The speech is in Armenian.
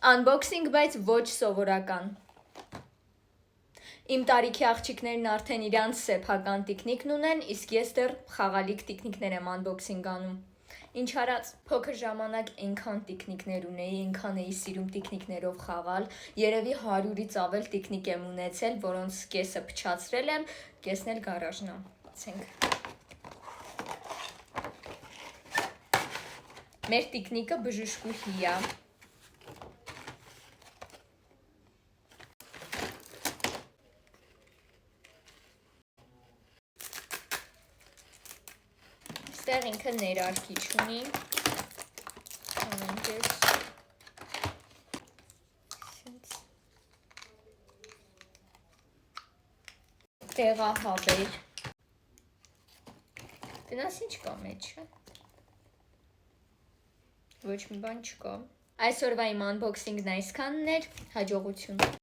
Unboxing, բայց ոչ սովորական։ Իմ տարիքի աղջիկներն արդեն իրանց սեփական տիկնիկն ունեն, իսկ ես դեռ խաղալիք տիկնիկներ եմ unboxing անում։ Ինչ արած, փոքր ժամանակ այնքան տիկնիկներ ունեի, այնքան էի սիրում տիկնիկներով խաղալ, երևի 100-ից ավել տիկնիկ եմ ունեցել, որոնց կեսը փչացրել եմ, կեսն էլ գարաժն ա։ Մեր տիկնիկը բժշկուհի ա։ Ստեղ ինքը ներարկիչ ունի, տեղահավեր, տնաս ինչ կա մեջը, ոչ մի բան չկա, այսօրվա իմ unboxing-ն այսքանն էր, հաջողություն։